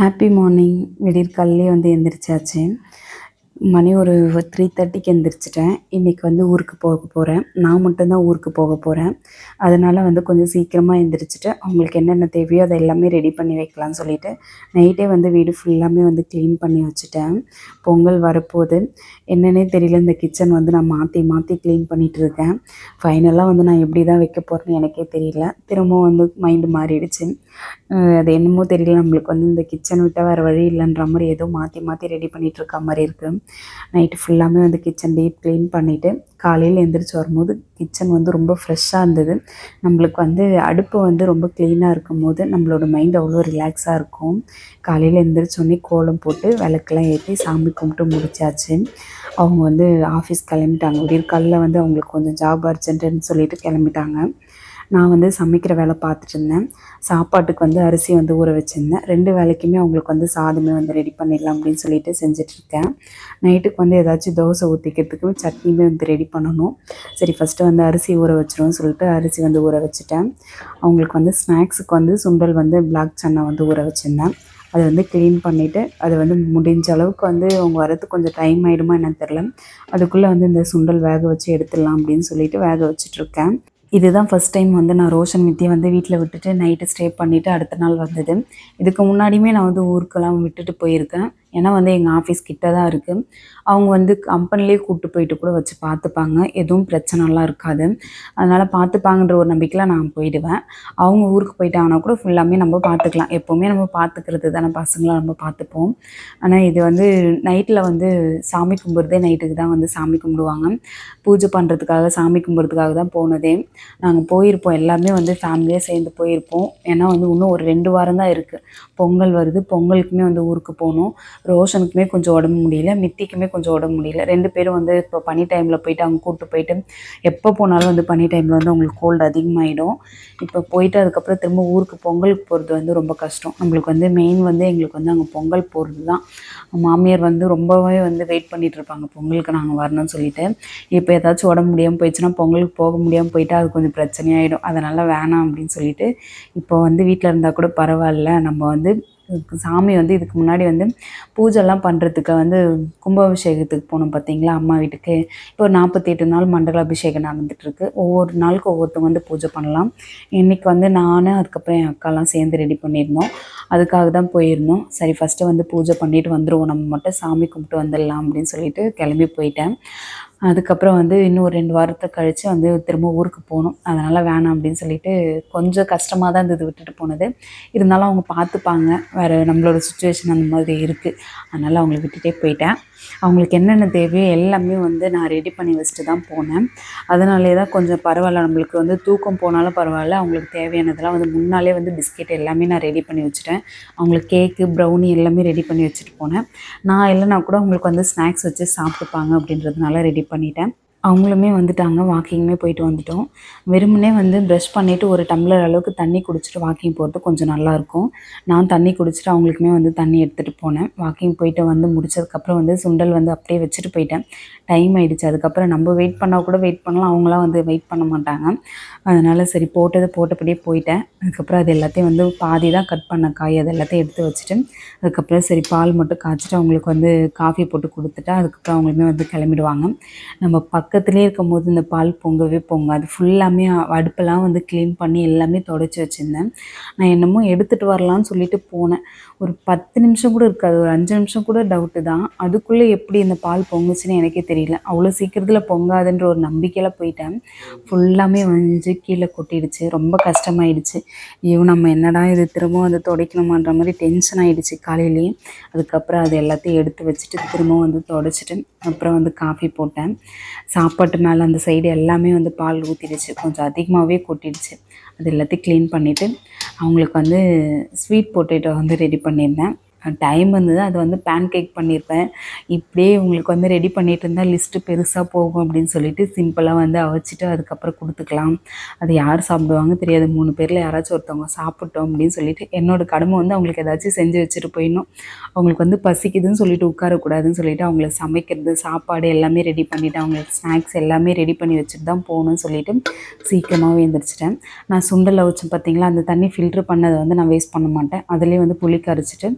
Happy morning. விடியற்காலையிலே எந்திரிச்சாச்சு. மணி ஒரு 3:30க்கு எந்திரிச்சிட்டேன். இன்றைக்கி ஊருக்கு போக போகிறேன். நான் மட்டும்தான் ஊருக்கு போக போகிறேன். அதனால் கொஞ்சம் சீக்கிரமாக எந்திரிச்சிட்டு அவங்களுக்கு என்னென்ன தேவையோ அதை எல்லாமே ரெடி பண்ணி வைக்கலான்னு சொல்லிவிட்டு நைட்டே வீடு ஃபுல்லாமே க்ளீன் பண்ணி வச்சுட்டேன். பொங்கல் வரப்போகுது. என்னன்னே தெரியல, இந்த கிச்சன் நான் மாற்றி மாற்றி க்ளீன் பண்ணிகிட்ருக்கேன். ஃபைனலாக நான் எப்படி தான் வைக்க போகிறேன்னு எனக்கே தெரியல. திரும்பவும் மைண்டு மாறிடுச்சு. அது என்னமோ தெரியல, நம்மளுக்கு இந்த கிச்சன் விட்டால் வேறு வழி இல்லைன்ற மாதிரி ஏதோ மாற்றி மாற்றி ரெடி பண்ணிகிட்ருக்க மாதிரி இருக்குது. நைட்டு ஃபுல்லாமே கிச்சன் டீப் க்ளீன் பண்ணிவிட்டு காலையில் எழுந்திரிச்சி வரும்போது கிச்சன் ரொம்ப ஃப்ரெஷ்ஷாக இருந்தது. நம்மளுக்கு அடுப்பு ரொம்ப க்ளீனாக இருக்கும் போது நம்மளோட மைண்ட் அவ்வளோ ரிலாக்ஸாக இருக்கும். காலையில் எழுந்திரிச்சோடனே கோலம் போட்டு விளக்கெல்லாம் ஏற்றி சாமி கும்பிட்டு முடிச்சாச்சு. அவங்க ஆஃபீஸ் கிளம்பிட்டாங்க. விடியற்காலையில் அவங்களுக்கு கொஞ்சம் ஜாப் அர்ஜென்ட்டுன்னு சொல்லிட்டு கிளம்பிட்டாங்க. நான் சமைக்கிற வேலை பார்த்துட்டு இருந்தேன். சாப்பாட்டுக்கு அரிசி ஊற வச்சுருந்தேன். 2 வேளைக்குமே அவங்களுக்கு சாதமே ரெடி பண்ணிடலாம் அப்படின்னு சொல்லிட்டு செஞ்சிட்ருக்கேன். நைட்டுக்கு ஏதாச்சும் தோசை ஊற்றிக்கிறதுக்கு சட்னியுமே ரெடி பண்ணணும். சரி ஃபஸ்ட்டு அரிசி ஊற வச்சிருவோம்னு சொல்லிட்டு அரிசி ஊற வச்சுட்டேன். அவங்களுக்கு ஸ்நாக்ஸுக்கு சுண்டல் பிளாக் சன்னா ஊற வச்சுருந்தேன். அதை க்ளீன் பண்ணிவிட்டு அதை முடிஞ்ச அளவுக்கு அவங்க வரதுக்கு கொஞ்சம் டைம் ஆகிடுமா என்னன்னு தெரில. அதுக்குள்ளே இந்த சுண்டல் வேக வச்சு எடுத்துடலாம் அப்படின்னு சொல்லிட்டு வேக வச்சிட்ருக்கேன். இதுதான் ஃபஸ்ட் டைம் நான் ரோஷன் வித்தியை வீட்டில் விட்டுட்டு நைட்டு ஸ்டே பண்ணிவிட்டு அடுத்த நாள் வந்தது. இதுக்கு முன்னாடியுமே நான் ஊருக்கெல்லாம் விட்டுட்டு போயிருக்கேன். ஏன்னா எங்கள் ஆஃபீஸ் கிட்ட தான் இருக்குது. அவங்க கம்பெனிலே கூப்பிட்டு போயிட்டு கூட வச்சு பார்த்துப்பாங்க. எதுவும் பிரச்சனைலாம் இருக்காது. அதனால் பார்த்துப்பாங்கன்ற ஒரு நம்பிக்கையில் நான் போயிடுவேன். அவங்க ஊருக்கு போயிட்டாங்கன்னா கூட ஃபுல்லாமே நம்ம பார்த்துக்கலாம். எப்போவுமே நம்ம பார்த்துக்கிறது தானே, பசங்களாம் நம்ம பார்த்துப்போம். ஆனால் இது நைட்டில் சாமி கும்பிட்றதே நைட்டுக்கு தான் சாமி கும்பிடுவாங்க. பூஜை பண்ணுறதுக்காக சாமி கும்பிட்றதுக்காக தான் போனதே. நாங்கள் போயிருப்போம், எல்லாருமே ஃபேமிலியாக சேர்ந்து போயிருப்போம். ஏன்னா இன்னும் ஒரு 2 வாரம் தான் இருக்குது. பொங்கல் வருது. பொங்கலுக்குமே ஊருக்கு போகணும். ரோஷனுக்குமே கொஞ்சம் உடம்பு முடியல, மித்திக்குமே கொஞ்சம் உடம்பு முடியல. 2 பேரும் இப்போ பனி டைமில் போயிட்டு அவங்க கூப்பிட்டு போயிட்டு எப்போ போனாலும் பனி டைமில் அவங்களுக்கு கோல்டு அதிகமாகிடும். இப்போ போயிட்டு அதுக்கப்புறம் திரும்ப ஊருக்கு பொங்கலுக்கு போகிறது ரொம்ப கஷ்டம். நம்மளுக்கு மெயின் எங்களுக்கு அங்கே பொங்கல் போகிறது தான். மாமியார் ரொம்பவே வெயிட் பண்ணிகிட்டு இருப்பாங்க பொங்கலுக்கு நாங்கள் வரணும்னு சொல்லிட்டு. இப்போ ஏதாச்சும் உடம்பு முடியாமல் போயிடுச்சுன்னா பொங்கலுக்கு போக முடியாமல் போயிட்டா அது கொஞ்சம் பிரச்சனையாயிடும். அதனால் வேணாம் அப்படின்னு சொல்லிட்டு இப்போ வீட்டில் இருந்தால் கூட பரவாயில்ல, நம்ம சாமி இதுக்கு முன்னாடி பூஜைலாம் பண்ணுறதுக்கு கும்பாபிஷேகத்துக்கு போனோம் பார்த்தீங்களா, அம்மா வீட்டுக்கு. இப்போ 48 நாள் மண்டல அபிஷேகம் நடந்துகிட்ருக்கு. ஒவ்வொரு நாளுக்கு ஒவ்வொருத்தவங்க பூஜை பண்ணலாம். இன்றைக்கி நான் அதுக்கப்புறம் என் அக்காலாம் சேர்ந்து ரெடி பண்ணியிருந்தோம். அதுக்காக தான் போயிருந்தோம். சரி ஃபஸ்ட்டு பூஜை பண்ணிவிட்டு வந்துடுவோம், நம்ம மட்டும் சாமி கும்பிட்டு வந்துடலாம் அப்படின்னு சொல்லிட்டு கிளம்பி போயிட்டேன். அதுக்கப்புறம் இன்னும் ஒரு 2 வாரத்தை கழித்து திரும்ப ஊருக்கு போகணும். அதனால் வேணாம் அப்படின்னு சொல்லிட்டு கொஞ்சம் கஷ்டமாக தான் இருந்தது விட்டுட்டு போனது. இருந்தாலும் அவங்க பார்த்துப்பாங்க. வேறு நம்மளோட சுச்சுவேஷன் அந்த மாதிரி இருக்குது. அதனால் அவங்கள விட்டுட்டே போயிட்டேன். அவங்களுக்கு என்னென்ன தேவையோ எல்லாமே நான் ரெடி பண்ணி வச்சுட்டு தான் போனேன். அதனாலே தான் கொஞ்சம் பரவாயில்ல, நம்மளுக்கு தூக்கம் போனாலும் பரவாயில்ல. அவங்களுக்கு தேவையானதெல்லாம் முன்னாலே பிஸ்கெட் எல்லாமே நான் ரெடி பண்ணி வச்சுட்டேன். அவங்களுக்கு கேக்கு, ப்ரௌனி எல்லாமே ரெடி பண்ணி வச்சுட்டு போனேன். நான் இல்லைனா கூட அவங்களுக்கு ஸ்நாக்ஸ் வச்சு சாப்பிட்டுப்பாங்க அப்படின்றதுனால ரெடி பண்ணிட்டேன். அவங்களுமே வந்துட்டாங்க. வாக்கிங்குமே போயிட்டு வந்துட்டோம். வெறுமனே ப்ரஷ் பண்ணிவிட்டு ஒரு டம்ளர் அளவுக்கு தண்ணி குடிச்சிட்டு வாக்கிங் போகிறது கொஞ்சம் நல்லாயிருக்கும். நான் தண்ணி குடிச்சிட்டு அவங்களுக்குமே தண்ணி எடுத்துகிட்டு போனேன். வாக்கிங் போயிட்டு முடிச்சதுக்கப்புறம் சுண்டல் அப்படியே வச்சுட்டு போயிட்டேன். டைம் ஆகிடுச்சு. அதுக்கப்புறம் நம்ம வெயிட் பண்ணால் கூட வெயிட் பண்ணலாம், அவங்களாம் வெயிட் பண்ண மாட்டாங்க. அதனால் சரி போட்டபடியே போயிட்டேன். அதுக்கப்புறம் அது எல்லாத்தையும் பாதி தான் கட் பண்ண காய், அது எல்லாத்தையும் எடுத்து வச்சுட்டு அதுக்கப்புறம் சரி பால் மட்டும் காய்ச்சிட்டு அவங்களுக்கு காஃபி போட்டு கொடுத்துட்டா அதுக்கப்புறம் அவங்களுமே கிளம்பிடுவாங்க. நம்ம பக்கத்துலேயே இருக்கும்போது இந்த பால் பொங்கவே பொங்காது. ஃபுல்லாமே அடுப்பெல்லாம் க்ளீன் பண்ணி எல்லாமே துடைச்சி வச்சுருந்தேன். நான் என்னமோ எடுத்துகிட்டு வரலான்னு சொல்லிட்டு போனேன். ஒரு 10 நிமிஷம் கூட இருக்காது, ஒரு 5 நிமிஷம் கூட டவுட்டு தான். அதுக்குள்ளே எப்படி இந்த பால் பொங்குச்சுன்னு எனக்கே தெரியல. அவ்வளோ சீக்கிரத்தில் பொங்காதுன்ற ஒரு நம்பிக்கையில் போயிட்டேன். ஃபுல்லாமே கீழே கொட்டிடுச்சு. ரொம்ப கஷ்டமாயிடுச்சு. ஐயோ நம்ம என்னடா இது திரும்பவும் துடைக்கணுமான்ற மாதிரி டென்ஷன் ஆகிடுச்சு காலையிலேயே. அதுக்கப்புறம் அது எல்லாத்தையும் எடுத்து வச்சுட்டு திரும்பவும் துடைச்சிட்டு அப்புறம் காஃபி போட்டேன். சாப்பாட்டு மேலே அந்த சைடு எல்லாமே பால் ஊற்றிடுச்சு, கொஞ்சம் அதிகமாகவே கொட்டிடுச்சு. அது எல்லாத்தையும் க்ளீன் பண்ணிவிட்டு அவங்களுக்கு ஸ்வீட் பொட்டேட்டோ ரெடி பண்ணியிருந்தேன். டைம் இருந்தது. அது பேன் கேக் பண்ணியிருப்பேன். இப்படியே உங்களுக்கு ரெடி பண்ணிகிட்டு இருந்தால் லிஸ்ட்டு பெருசாக போகும் அப்படின்னு சொல்லிட்டு சிம்பிளாக அவைச்சிட்டு அதுக்கப்புறம் கொடுத்துக்கலாம். அது யார் சாப்பிடுவாங்க தெரியாது, 3 பேரில் யாராச்சும் ஒருத்தவங்க சாப்பிட்டோம் அப்படின்னு சொல்லிட்டு என்னோடய கடமை அவங்களுக்கு ஏதாச்சும் செஞ்சு வச்சுட்டு போயிடணும். அவங்களுக்கு பசிக்குதுன்னு சொல்லிட்டு உட்காரக்கூடாதுன்னு சொல்லிட்டு அவங்களுக்கு சமைக்கிறது, சாப்பாடு எல்லாமே ரெடி பண்ணிவிட்டு அவங்களுக்கு ஸ்நாக்ஸ் எல்லாமே ரெடி பண்ணி வச்சுட்டு தான் போகணும்னு சொல்லிட்டு சீக்கிரமாகவே எழுந்திரிச்சிட்டேன். நான் சுண்டல் அவிச்சேன் பார்த்தீங்களா, அந்த தண்ணி ஃபில்ட்ரு பண்ணதை நான் வேஸ்ட் பண்ண மாட்டேன். அதுலேயே புளி கரைச்சிட்டு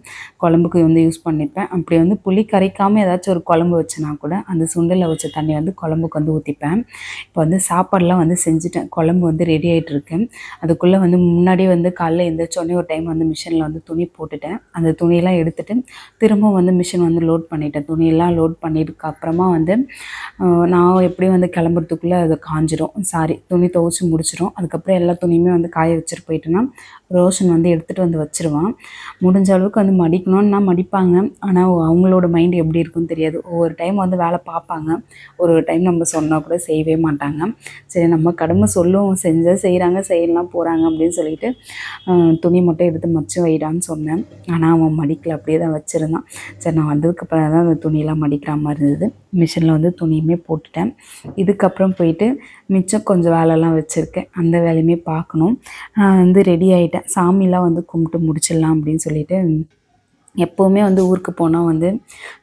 குழம்புக்கு வந்து யூஸ் பண்ணிப்பேன். அப்படி வந்து புளி கரைக்காமல் ஏதாச்சும் ஒரு குழம்பு வச்சேன்னா கூட அந்த சுண்டலில் வச்ச தண்ணி வந்து குழம்புக்கு வந்து ஊற்றிப்பேன். இப்போ வந்து சாப்பாடெலாம் வந்து செஞ்சுட்டேன். குழம்பு வந்து ரெடி ஆகிட்டுருக்கு. அதுக்குள்ளே வந்து முன்னாடியே வந்து காலைல எழுந்திரிச்சோடனே ஒரு டைம் வந்து மிஷினில் வந்து துணி போட்டுட்டேன். அந்த துணியெல்லாம் எடுத்துகிட்டு திரும்ப வந்து மிஷின் வந்து லோட் பண்ணிட்டேன். துணியெல்லாம் லோட் பண்ணிட்டு அப்புறமா வந்து நான் எப்படியும் வந்து கிளம்புறதுக்குள்ளே அது காஞ்சிரும். துணி துவைச்சி முடிச்சிடும். அதுக்கப்புறம் எல்லா துணியுமே வந்து காய வச்சுட்டு போயிட்டேன்னா ரோஷன் வந்து எடுத்துகிட்டு வந்து வச்சுருவான். முடிஞ்ச அளவுக்கு வந்து மடிக்கணும்னா மடிப்பாங்க. ஆனால் அவங்களோட மைண்டு எப்படி இருக்குன்னு தெரியாது. ஒவ்வொரு டைம் வந்து வேலை பார்ப்பாங்க. ஒரு டைம் நம்ம சொன்னால் கூட செய்யவே மாட்டாங்க. சரி நம்ம கடமை சொல்லுவோம், செஞ்சால் செய்கிறாங்க, செய்யலாம் போகிறாங்க அப்படின்னு சொல்லிட்டு துணி மட்டும் எடுத்து மடிச்சு வைடான்னு சொன்னேன். ஆனால் அவன் மடிக்கல, அப்படியே தான் வச்சுருந்தான். சரி நான் வந்ததுக்கப்புறம் தான் அந்த துணியெல்லாம் மடிக்கிற மாதிரி இருந்தது. மிஷினில் வந்து துணியுமே போட்டுட்டேன். இதுக்கப்புறம் போயிட்டு மிச்சம் கொஞ்சம் வேலைலாம் வச்சுருக்கேன். அந்த வேலையுமே பார்க்கணும். நான் வந்து ரெடி ஆகிட்டேன். சாமிலாம் வந்து கும்பிட்டு முடிச்சிடலாம் அப்படின்னு சொல்லிட்டு எப்போவுமே வந்து ஊருக்கு போனால் வந்து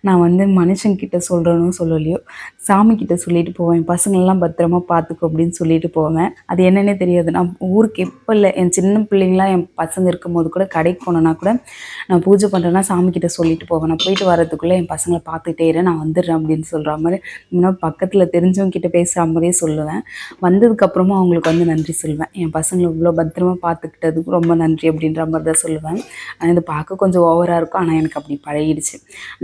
நான் வந்து மனுஷங்கிட்ட சொல்கிறேனோ சொல்லலையோ சாமிக்கிட்ட சொல்லிட்டு போவேன். பசங்களெலாம் பத்திரமா பார்த்துக்கோ அப்படின்னு சொல்லிட்டு போவேன். அது என்னென்னே தெரியாது. நான் ஊருக்கு எப்போ இல்லை, என் சின்ன பிள்ளைங்களாம் என் பசங்க இருக்கும்போது கூட கடைக்கு போனேன்னா கூட நான் பூஜை பண்ணுறேன்னா சாமிக்கிட்ட சொல்லிட்டு போவேன். நான் போயிட்டு வரதுக்குள்ளே என் பசங்களை பார்த்துக்கிட்டே இரு, நான் வந்துடுறேன் அப்படின்னு சொல்கிற மாதிரி இன்னும் பக்கத்தில் தெரிஞ்சவங்க கிட்ட பேசுகிற மாதிரியே சொல்லுவேன். வந்ததுக்கப்புறமா அவங்களுக்கு வந்து நன்றி சொல்லுவேன். என் பசங்களை இவ்வளோ பத்திரமா பார்த்துக்கிட்டதுக்கு ரொம்ப நன்றி அப்படின்ற மாதிரி தான் சொல்லுவேன். இது பார்க்க கொஞ்சம் ஓவராக இருக்கும். ஆனால் எனக்கு அப்படி பழகிடுச்சு.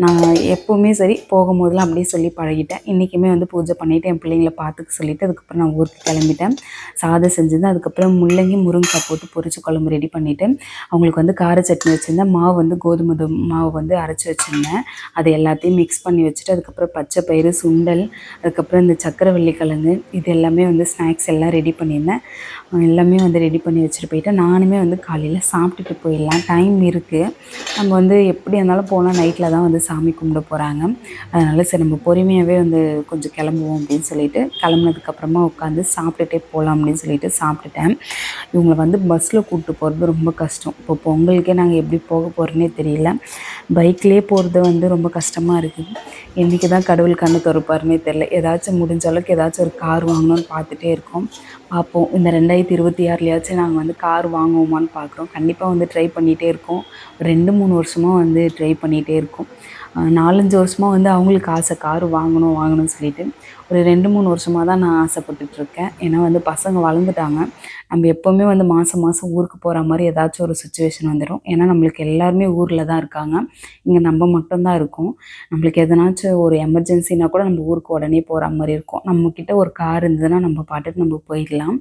நான் எப்போவுமே சரி போகும்போதெல்லாம் அப்படியே சொல்லி பழகிட்டேன். இன்றைக்குமே வந்து பூஜை பண்ணிவிட்டு என் பிள்ளைங்கள பார்த்துக்க சொல்லிவிட்டு அதுக்கப்புறம் நான் ஊருக்கு கிளம்பிட்டேன். சாதம் செஞ்சுருந்தேன். அதுக்கப்புறம் முள்ளங்கி முருங்கைக்காய் போட்டு பொரிச்சு குழம்பு ரெடி பண்ணிவிட்டு அவங்களுக்கு வந்து கார சட்னி வச்சுருந்தேன். மாவு வந்து கோதுமை மாவு வந்து அரைச்சி வச்சுருந்தேன். அதை எல்லாத்தையும் மிக்ஸ் பண்ணி வச்சுட்டு அதுக்கப்புறம் பச்சை பயிறு, சுண்டல், அதுக்கப்புறம் இந்த சக்கரவள்ளி கிழங்கு, இது எல்லாமே வந்து ஸ்நாக்ஸ் எல்லாம் ரெடி பண்ணியிருந்தேன். எல்லாமே வந்து ரெடி பண்ணி வச்சுட்டு போயிட்டேன். நானுமே வந்து காலையில் சாப்பிட்டுட்டு போயிடலாம், டைம் இருக்குது. நம்ம வந்து எப்படி இருந்தாலும் போனால் நைட்டில் தான் வந்து சாமி கும்பிட போகிறாங்க. அதனால் சரி நம்ம பொறுமையாகவே வந்து கொஞ்சம் கிளம்புவோம் அப்படின்னு சொல்லிட்டு கிளம்புனதுக்கப்புறமா உட்காந்து சாப்பிட்டுட்டே போகலாம் அப்படின்னு சொல்லிட்டு சாப்பிட்டுட்டேன். இவங்களை வந்து பஸ்ஸில் கூப்பிட்டு போகிறது ரொம்ப கஷ்டம். இப்போ பொங்கலுக்கே நாங்கள் எப்படி போக போகிறோன்னே தெரியல. பைக்லேயே போகிறது வந்து ரொம்ப கஷ்டமாக இருக்குது. என்றைக்கு தான் கடவுள் கண்ணு திறப்பாருன்னே தெரில. ஏதாச்சும் முடிஞ்ச அளவுக்கு ஏதாச்சும் ஒரு கார் வாங்கணும்னு பார்த்துட்டே இருக்கோம். பார்ப்போம். இந்த 2026 நாங்கள் வந்து கார் வாங்குவோமான்னு பார்க்குறோம். கண்டிப்பாக வந்து ட்ரை பண்ணிகிட்டே இருக்கோம். 2-3 வருஷமாக வந்து ட்ரை பண்ணிகிட்டே இருக்கோம். 4-5 வருஷமாக வந்து அவங்களுக்கு ஆசை கார் வாங்கணும்னு சொல்லிட்டு. ஒரு 2-3 வருஷமாக தான் நான் ஆசைப்பட்டுட்ருக்கேன். ஏன்னா வந்து பசங்க வளர்ந்துட்டாங்க. நம்ம எப்போவுமே வந்து மாதம் ஊருக்கு போகிற மாதிரி ஏதாச்சும் ஒரு சுச்சுவேஷன் வந்துடும். ஏன்னா நம்மளுக்கு எல்லாருமே ஊரில் தான் இருக்காங்க. இங்கே நம்ம மட்டும்தான் இருக்கோம். நம்மளுக்கு எதனாச்சும் ஒரு எமர்ஜென்சினா கூட நம்ம ஊருக்கு உடனே போகிற மாதிரி இருக்கும். நம்மக்கிட்ட ஒரு கார் இருந்ததுன்னா நம்ம பாட்டுக்கு நம்ம போயிடலாம்.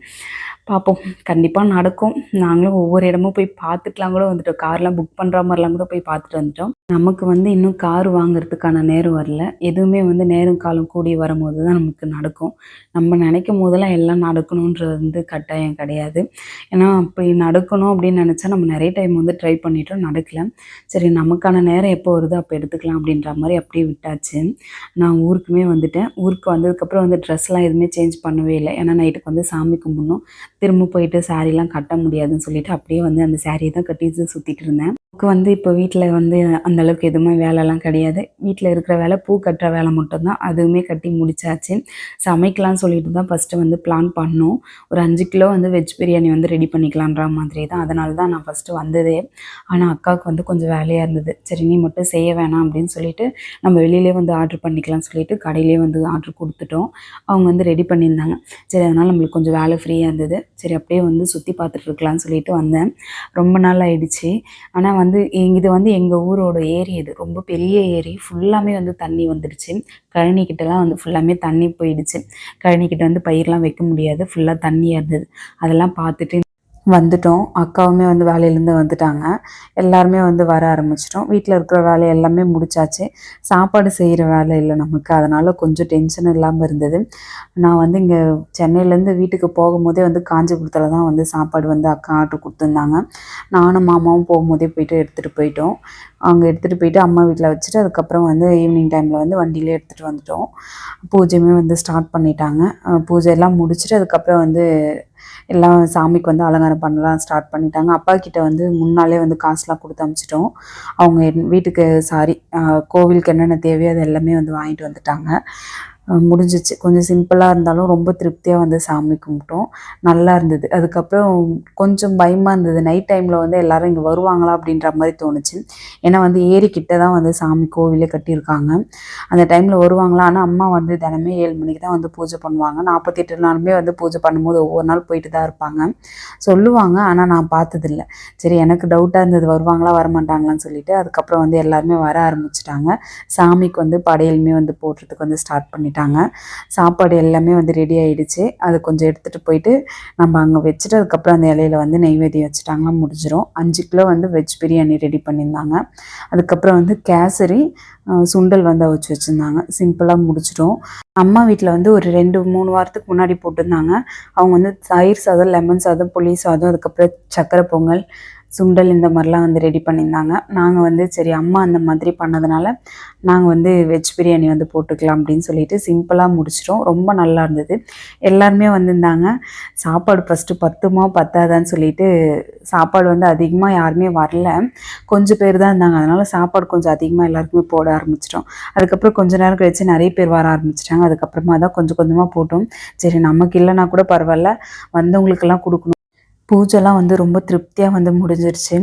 பார்ப்போம், கண்டிப்பாக நடக்கும். நாங்களும் ஒவ்வொரு இடமும் போய் பார்த்துட்டுலாம் கூட வந்துட்டோம். கார்லாம் புக் பண்ணுற மாதிரிலாம் கூட போய் பார்த்துட்டு வந்துட்டோம். நமக்கு வந்து இன்னும் கார் வாங்குறதுக்கான நேரம் வரல. எதுவுமே வந்து நேரம் காலம் கூடி வரும்போது தான் நமக்கு நடக்கும். நம்ம நினைக்கும் போதெல்லாம் எல்லாம் நடக்கணுன்றது வந்து கட்டாயம் கிடையாது. ஏன்னா அப்படி நடக்கணும் அப்படின்னு நினச்சா நம்ம நிறைய டைம் வந்து ட்ரை பண்ணிட்டோம், நடக்கல. சரி நமக்கான நேரம் எப்போ வருதோ அப்போ எடுத்துக்கலாம் அப்படின்ற மாதிரி அப்படியே விட்டாச்சு. நான் ஊருக்குமே வந்துட்டேன். ஊருக்கு வந்ததுக்கப்புறம் வந்து ட்ரெஸ்லாம் எதுவுமே சேஞ்ச் பண்ணவே இல்லை. ஏன்னா நைட்டுக்கு வந்து சாமி கும்பிடணும். திரும்ப போயிட்டு சாரீலாம் கட்ட முடியாதுன்னு சொல்லிட்டு அப்படியே வந்து அந்த சாரியை தான் கட்டிட்டு சுற்றிட்டு இருந்தேன். எனக்கு வந்து இப்போ வீட்டில் வந்து அந்தளவுக்கு எதுவுமே வேலைலாம் கிடையாது. வீட்டில் இருக்கிற வேலை பூ கட்டுற வேலை மட்டும்தான். அதுவுமே கட்டி முடிச்சாச்சு. சமைக்கலாம்னு சொல்லிட்டு தான் ஃபஸ்ட்டு வந்து பிளான் பண்ணோம். ஒரு 5 கிலோ வந்து வெஜ் பிரியாணி வந்து ரெடி பண்ணிக்கலான்ற மாதிரி தான். அதனால தான் நான் ஃபஸ்ட்டு வந்ததே. ஆனால் அக்காவுக்கு வந்து கொஞ்சம் வேலையாக இருந்தது. சரி நீ மட்டும் செய்ய வேணாம் அப்படின்னு சொல்லிட்டு நம்ம வெளியிலே வந்து ஆர்ட்ரு பண்ணிக்கலாம்னு சொல்லிட்டு கடையிலே வந்து ஆர்ட்ரு கொடுத்துட்டோம். அவங்க வந்து ரெடி பண்ணியிருந்தாங்க. சரி அதனால் நம்மளுக்கு கொஞ்சம் வேலை ஃப்ரீயாக இருந்தது. சரி அப்படியே வந்து சுற்றி பார்த்துட்டு இருக்கலாம்னு சொல்லிட்டு வந்தேன். ரொம்ப நாள் ஆயிடுச்சு. ஆனால் வந்து இது வந்து எங்கள் ஊரோட ஏரி, இது ரொம்ப பெரிய ஏரி. ஃபுல்லாமே வந்து தண்ணி வந்துடுச்சு. கழனிக்கிட்டலாம் வந்து ஃபுல்லாமே தண்ணி போயிடுச்சு. கழனிக்கிட்ட வந்து பயிரெலாம் வைக்க முடியாது, ஃபுல்லாக தண்ணியாக இருந்தது. அதெல்லாம் பார்த்துட்டு வந்துட்டோம். அக்காவுமே வந்து வேலையிலேருந்து வந்துட்டாங்க. எல்லாருமே வந்து வர ஆரம்பிச்சிட்டோம். வீட்டில் இருக்கிற வேலை எல்லாமே முடிச்சாச்சு. சாப்பாடு செய்கிற வேலை இல்லை நமக்கு. அதனால் கொஞ்சம் டென்ஷன் இல்லாமல் இருந்தது. நான் வந்து இங்கே சென்னையிலேருந்து வீட்டுக்கு போகும்போதே வந்து காஞ்சிபுரத்தில் தான் வந்து சாப்பாடு வந்து அக்கா ஆர்டர் கொடுத்துருந்தாங்க. நானும் மாமாவும் போகும்போதே போயிட்டு எடுத்துகிட்டு போயிட்டோம். அங்கே எடுத்துகிட்டு போயிட்டு அம்மா வீட்டில் வச்சுட்டு அதுக்கப்புறம் வந்து ஈவினிங் டைமில் வந்து வண்டியிலே எடுத்துகிட்டு வந்துட்டோம். பூஜையுமே வந்து ஸ்டார்ட் பண்ணிட்டாங்க. பூஜையெல்லாம் முடிச்சுட்டு அதுக்கப்புறம் வந்து எல்லாம் சாமிக்கு வந்து அலங்காரம் பண்ணலாம் ஸ்டார்ட் பண்ணிட்டாங்க. அப்பா கிட்ட வந்து முன்னாலே வந்து காசுலாம் கொடுத்து அனுப்பிச்சிட்டோம். அவங்க வீட்டுக்கு கோவிலுக்கு என்னென்ன தேவையோ அது எல்லாமே வந்து வாங்கிட்டு வந்துட்டாங்க. முடிஞ்சிச்சு. கொஞ்சம் சிம்பிளாக இருந்தாலும் ரொம்ப திருப்தியாக வந்து சாமி கும்பிட்டோம். நல்லா இருந்தது. அதுக்கப்புறம் கொஞ்சம் பயமாக இருந்தது. நைட் டைமில் வந்து எல்லோரும் இங்கே வருவாங்களா அப்படின்ற மாதிரி தோணுச்சு. ஏன்னா வந்து ஏரிக்கிட்ட தான் வந்து சாமி கோவிலே கட்டியிருக்காங்க. அந்த டைமில் வருவாங்களா, ஆனால் அம்மா வந்து தினமே 7 மணிக்கு தான் வந்து பூஜை பண்ணுவாங்க. 48 நாளுமே வந்து பூஜை பண்ணும்போது ஒவ்வொரு நாள் போயிட்டு தான் இருப்பாங்க சொல்லுவாங்க. ஆனால் நான் பார்த்ததில்ல. சரி, எனக்கு டவுட்டாக இருந்தது வருவாங்களா வரமாட்டாங்களான்னு சொல்லிட்டு. அதுக்கப்புறம் வந்து எல்லாருமே வர ஆரம்பிச்சிட்டாங்க. சாமிக்கு வந்து படையலுமே வந்து போடுறதுக்கு வந்து ஸ்டார்ட் பண்ணிட்டாங்க. சாப்பாடு எல்லாமே வந்து ரெடி ஆகிடுச்சு. அது கொஞ்சம் எடுத்துகிட்டு போயிட்டு நம்ம அங்கே வச்சுட்டு அதுக்கப்புறம் அந்த இலையில வந்து நெய்வேத்தியம் வச்சுட்டாங்கன்னா முடிஞ்சிடும். 5 கிலோ வந்து வெஜ் பிரியாணி ரெடி பண்ணியிருந்தாங்க. அதுக்கப்புறம் வந்து கேசரி, சுண்டல் வந்து அவிச்சு வச்சுருந்தாங்க. சிம்பிளாக முடிச்சிட்டோம். அம்மா வீட்டில் வந்து ஒரு 2-3 வாரத்துக்கு முன்னாடி போட்டிருந்தாங்க. அவங்க வந்து தயிர் சாதம், லெமன் சாதம், புளி சாதம், அதுக்கப்புறம் சக்கரை பொங்கல், சுண்டல் இந்த மாதிரிலாம் வந்து ரெடி பண்ணியிருந்தாங்க. நாங்கள் வந்து சரி அம்மா அந்த மாதிரி பண்ணதுனால நாங்கள் வந்து வெஜ் பிரியாணி வந்து போட்டுக்கலாம் அப்படின்னு சொல்லிட்டு சிம்பிளாக முடிச்சிட்டோம். ரொம்ப நல்லா இருந்தது. எல்லாருமே வந்திருந்தாங்க. சாப்பாடு ஃபஸ்ட்டு பத்துமா பத்தாதான்னு சொல்லிட்டு சாப்பாடு வந்து அதிகமாக யாருமே வரல. கொஞ்சம் பேர் தான் இருந்தாங்க. அதனால் சாப்பாடு கொஞ்சம் அதிகமாக எல்லாருக்குமே போட ஆரம்பிச்சிட்டோம். அதுக்கப்புறம் கொஞ்ச நேரம் கழித்து நிறைய பேர் வர ஆரம்பிச்சிட்டாங்க. அதுக்கப்புறமா தான் கொஞ்சம் கொஞ்சமாக போட்டோம். சரி, நமக்கு இல்லைனா கூட பரவாயில்ல, வந்தவங்களுக்கெல்லாம் கொடுக்கணும். பூஜைலாம் வந்து ரொம்ப திருப்தியாக வந்து முடிஞ்சிருச்சு.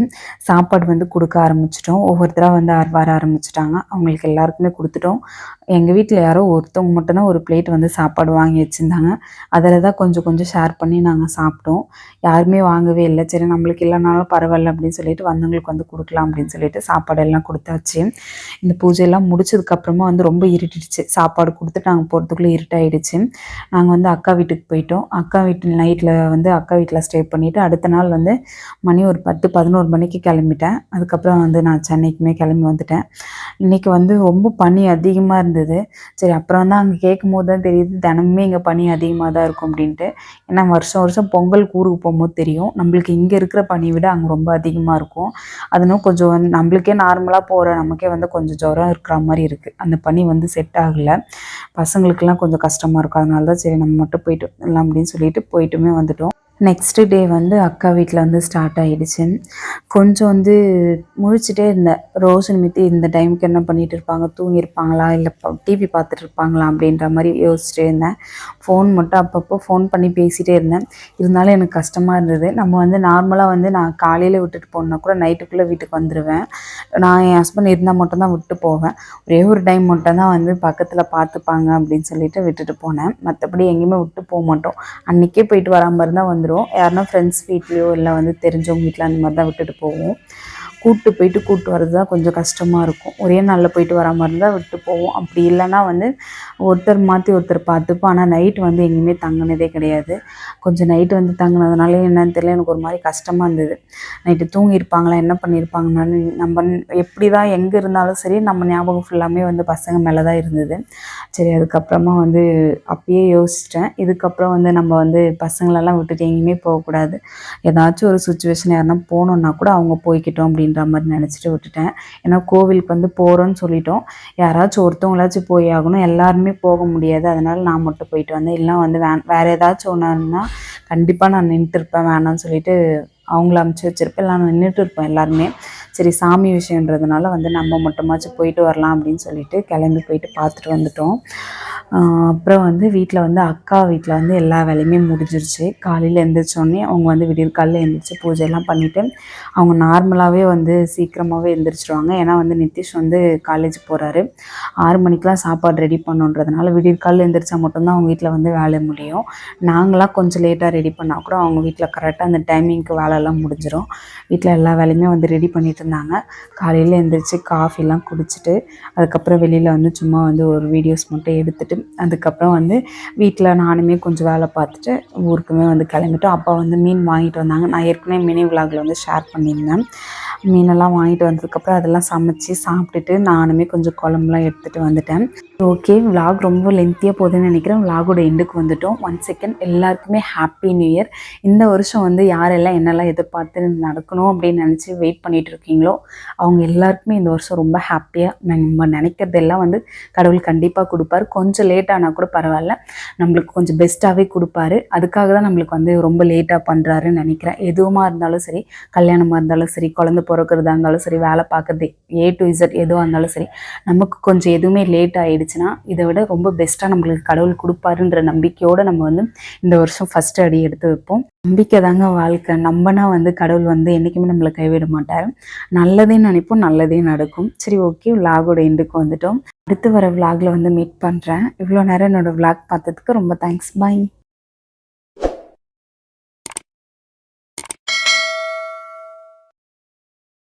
சாப்பாடு வந்து கொடுக்க ஆரம்பிச்சிட்டோம். ஒவ்வொருத்தராக வந்து வர ஆரம்பிச்சிட்டாங்க. அவங்களுக்கு எல்லாருக்குமே கொடுத்துட்டோம். எங்கள் வீட்டில் யாரோ ஒருத்தவங்க மட்டும்தான் ஒரு பிளேட் வந்து சாப்பாடு வாங்கி வச்சுருந்தாங்க. அதில் தான் கொஞ்சம் கொஞ்சம் ஷேர் பண்ணி நாங்கள் சாப்பிட்டோம். யாருமே வாங்கவே இல்லை. சரி, நம்மளுக்கு இல்லைனாலும் பரவாயில்ல அப்படின்னு சொல்லிட்டு வந்தவங்களுக்கு வந்து கொடுக்கலாம் அப்படின்னு சொல்லிட்டு சாப்பாடு எல்லாம் கொடுத்தாச்சு. இந்த பூஜையெல்லாம் முடிச்சதுக்கப்புறமா வந்து ரொம்ப இருட்டிடுச்சு. சாப்பாடு கொடுத்துட்டு நாங்கள் போகிறதுக்குள்ளே இருட்டாயிடுச்சு. நாங்கள் வந்து அக்கா வீட்டுக்கு போயிட்டோம். அக்கா வீட்டு நைட்டில் வந்து அக்கா வீட்டில் ஸ்டே பண்ணிவிட்டு அடுத்த நாள் வந்து மணி ஒரு 10-11 மணிக்கு கிளம்பிட்டேன். அதுக்கப்புறம் வந்து நான் சென்னைக்குமே கிளம்பி வந்துட்டேன். இன்றைக்கி வந்து ரொம்ப பனி அதிகமாக இருந்தது. சரி, அப்புறம் தான் அங்கே கேட்கும்போது தான் தெரியுது தினமுமே இங்கே பனி அதிகமாக தான் இருக்கும் அப்படின்ட்டு. ஏன்னா வருஷம் வருஷம் பொங்கல் ஊருக்கு போகும்போது தெரியும், நம்மளுக்கு இங்கே இருக்கிற பனியை விட அங்கே ரொம்ப அதிகமாக இருக்கும். அதனால் கொஞ்சம் வந்து நம்மளுக்கே நார்மலாக போகிற நமக்கே வந்து கொஞ்சம் ஜுரம் இருக்கிற மாதிரி இருக்குது. அந்த பனி வந்து செட் ஆகலை. பசங்களுக்கெல்லாம் கொஞ்சம் கஷ்டமாக இருக்கும். அதனால தான் சரி நம்ம மட்டும் போயிட்டு வரலாம் அப்படின்னு சொல்லிட்டு போயிட்டுமே வந்துட்டோம். நெக்ஸ்ட்டு டே வந்து அக்கா வீட்டில் வந்து ஸ்டார்ட் ஆகிடுச்சு. கொஞ்சம் வந்து முழிச்சிட்டே இருந்தேன். ரோஷன் மித்தி இந்த டைமுக்கு என்ன பண்ணிகிட்டு இருப்பாங்க, தூங்கியிருப்பாங்களா இல்லை டிவி பார்த்துட்டு இருப்பாங்களா அப்படின்ற மாதிரி யோசிச்சுட்டே இருந்தேன். ஃபோன் மட்டும் அப்பப்போ ஃபோன் பண்ணி பேசிகிட்டே இருந்தேன். இருந்தாலும் எனக்கு கஷ்டமாக இருந்தது. நம்ம வந்து நார்மலாக வந்து நான் காலையில் விட்டுட்டு போனா கூட நைட்டுக்குள்ளே வீட்டுக்கு வந்துடுவேன். நான் என் ஹஸ்பண்ட் இருந்தால் மட்டும்தான் விட்டு போவேன். ஒரே ஒரு டைம் மட்டும் தான் வந்து பக்கத்தில் பார்த்துப்பாங்க அப்படின்னு சொல்லிட்டு விட்டுட்டு போனேன். மற்றபடி எங்கேயுமே விட்டு போக மாட்டோம். அன்றைக்கே போயிட்டு வராமல் இருந்தால் வந்துடும். யாருன்னா ஃப்ரெண்ட்ஸ் வீட்லேயோ இல்லை வந்து தெரிஞ்சவங்க வீட்டில் அந்த மாதிரி தான் விட்டுட்டு போவோம். கூப்பிட்டு போயிட்டு கூப்பிட்டு வர்றது தான் கொஞ்சம் கஷ்டமாக இருக்கும். ஒரே நாளில் போயிட்டு வர மாதிரி இருந்தால் விட்டு போவோம். அப்படி இல்லைன்னா வந்து ஒருத்தர் மாற்றி ஒருத்தர் பார்த்துப்போம். ஆனால் நைட்டு வந்து எங்கேயுமே தங்கினதே கிடையாது. கொஞ்சம் நைட்டு வந்து தங்கினதுனால என்னன்னு தெரியல, எனக்கு ஒரு மாதிரி கஷ்டமாக இருந்தது. நைட்டு தூங்கியிருப்பாங்களா, என்ன பண்ணியிருப்பாங்கன்னு நம்ம எப்படி தான் எங்கே இருந்தாலும் சரி நம்ம ஞாபகம் ஃபுல்லாமே வந்து பசங்க மேலே தான் இருந்தது. சரி, அதுக்கப்புறமா வந்து அப்பயே யோசிச்சிட்டேன், இதுக்கப்புறம் வந்து நம்ம வந்து பசங்களெல்லாம் விட்டுட்டு எங்கேயுமே போகக்கூடாது. ஏதாச்சும் ஒரு சுச்சுவேஷன் யாருன்னா போகணுன்னா கூட அவங்க போய்க்கிட்டோம் அப்படின்ற மாதிரி நினச்சிட்டு விட்டுட்டேன். ஏன்னா கோவிலுக்கு வந்து போகிறோன்னு சொல்லிட்டோம். யாராச்சும் ஒருத்தவங்களாச்சும் போய் ஆகணும். எல்லாருமே போக முடியாது. அதனால் நான் மட்டும் போயிட்டு வந்தேன். இல்லை வந்து வேறு ஏதாச்சும் ஒன்றுன்னா கண்டிப்பாக நான் நின்றுட்டுருப்பேன். வேணான்னு சொல்லிட்டு அவங்கள அமுச்சு வச்சுருப்பேன். இல்லை நான் நின்றுட்டு இருப்பேன் எல்லாருமே. சரி, சாமி விஷயன்றதுனால வந்து நம்ம மட்டுமாச்சும் போயிட்டு வரலாம் அப்படின்னு சொல்லிட்டு கிளம்பி போயிட்டு பார்த்துட்டு வந்துட்டோம். அப்புறம் வந்து வீட்டில் வந்து அக்கா வீட்டில் வந்து எல்லா வேலையுமே முடிஞ்சிருச்சு. காலையில் எழுந்திரிச்சோடனே அவங்க வந்து விடியற்காலையில் எழுந்திரிச்சு பூஜையெல்லாம் பண்ணிவிட்டு அவங்க நார்மலாகவே வந்து சீக்கிரமாகவே எழுந்திரிச்சிடுவாங்க. ஏன்னா வந்து நித்திஷ் வந்து காலேஜ் போகிறாரு. 6 மணிக்கெலாம் சாப்பாடு ரெடி பண்ணுன்றதுனால விடியற்காலையில் எழுந்திரிச்சா மட்டும்தான் அவங்க வீட்டில் வந்து வேலை முடியும். நாங்களாம் கொஞ்சம் லேட்டாக ரெடி பண்ணால் கூட அவங்க வீட்டில் கரெக்டாக அந்த டைமிங்க்கு வேலையெல்லாம் முடிஞ்சிடும். வீட்டில் எல்லா வேலையுமே வந்து ரெடி பண்ணிட்டு இருந்தாங்க. காலையில் எழுந்திரிச்சு காஃபிலாம் குடிச்சிட்டு அதுக்கப்புறம் வெளியில் வந்து சும்மா வந்து ஒரு வீடியோஸ் மட்டும் எடுத்துகிட்டு அதுக்கப்புறம் வந்து வீட்டில் நானுமே கொஞ்சம் வேலை பார்த்துட்டு ஊருக்குமே வந்து கிளம்பிட்டோம். அப்பா வந்து மீன் வாங்கிட்டு வந்தாங்க. நான் ஏற்கனவே மினி விலாகில் வந்து ஷேர் பண்ணியிருந்தேன். மீனெல்லாம் வாங்கிட்டு வந்ததுக்கப்புறம் அதெல்லாம் சமைச்சு சாப்பிட்டுட்டு நானுமே கொஞ்சம் குழம்புலாம் எடுத்துகிட்டு வந்துட்டேன். ஓகே, விலாக் ரொம்ப லென்த்தியாக போகுதுன்னு நினைக்கிறேன். விலாகோட எண்டுக்கு வந்துட்டோம். 1 செகண்ட் எல்லாருக்குமே ஹாப்பி நியூ இயர். இந்த வருஷம் வந்து யாரெல்லாம் என்னெல்லாம் எதிர்பார்த்து நடக்கணும் அப்படின்னு நினச்சி வெயிட் பண்ணிகிட்டு இருக்கீங்களோ அவங்க எல்லாருக்குமே இந்த வருஷம் ரொம்ப ஹாப்பியாக நம்ம நினைக்கிறதெல்லாம் வந்து கடவுள் கண்டிப்பாக கொடுப்பாரு. கொஞ்சம் லேட் ஆனால் கூட பரவாயில்ல, நம்மளுக்கு கொஞ்சம் பெஸ்ட்டாகவே கொடுப்பாரு. அதுக்காக தான் நம்மளுக்கு வந்து ரொம்ப லேட்டாக பண்ணுறாருன்னு நினைக்கிறேன். எதுவுமா இருந்தாலும் சரி, கல்யாணமாக இருந்தாலும் சரி, குழந்தை பிறக்கிறதா இருந்தாலும் சரி, வேலை பார்க்குறது A to Z எதுவாக இருந்தாலும் சரி, நமக்கு கொஞ்சம் எதுவுமே லேட் ஆகிடுச்சுன்னா இதை விட ரொம்ப பெஸ்ட்டாக நம்மளுக்கு கடவுள் கொடுப்பாருன்ற நம்பிக்கையோடு நம்ம வந்து இந்த வருஷம் ஃபஸ்ட்டு அடி எடுத்து வைப்போம். நம்பிக்கை தாங்க வாழ்க்கை. நம்பினா வந்து கடவுள் வந்து என்றைக்குமே நம்மளை கைவிட மாட்டார். நல்லதே நினைப்போம், நல்லதே நடக்கும். சரி, ஓகே, விலாகோட எண்டுக்கு வந்துட்டோம். அடுத்து வர விலாகில் வந்து மீட் பண்ணுறேன். இவ்வளோ நேரம் என்னோடய விலாக் பார்த்ததுக்கு ரொம்ப தேங்க்ஸ். பாய்.